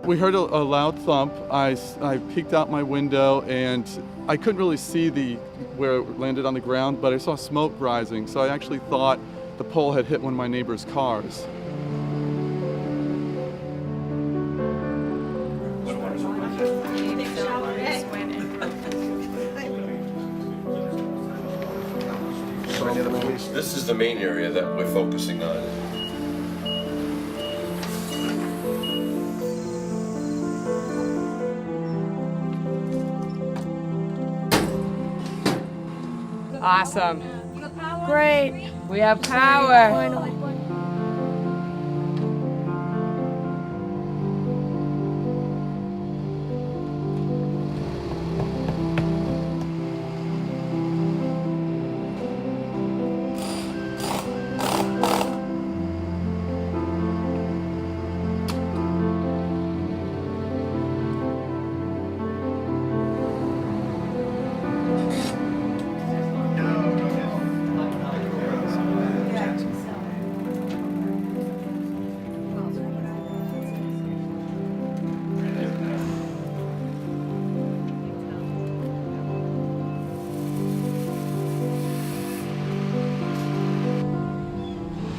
We heard a loud thump. I peeked out my window and I couldn't really see where it landed on the ground, but I saw smoke rising, so I actually thought the pole had hit one of my neighbor's cars. This is the main area that we're focusing on. Awesome. Great. We have power. Finally.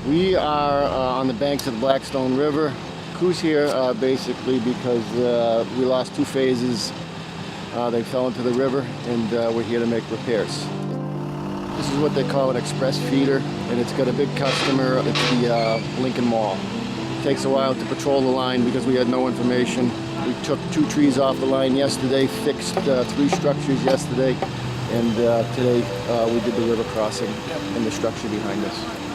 We are on the banks of the Blackstone River. Crew's here basically because we lost 2 phases. They fell into the river, and we're here to make repairs. This is what they call an express feeder, and it's got a big customer. It's the Lincoln Mall. It takes a while to patrol the line because we had no information. We took 2 trees off the line yesterday, fixed 3 structures yesterday, and today we did the river crossing and the structure behind us.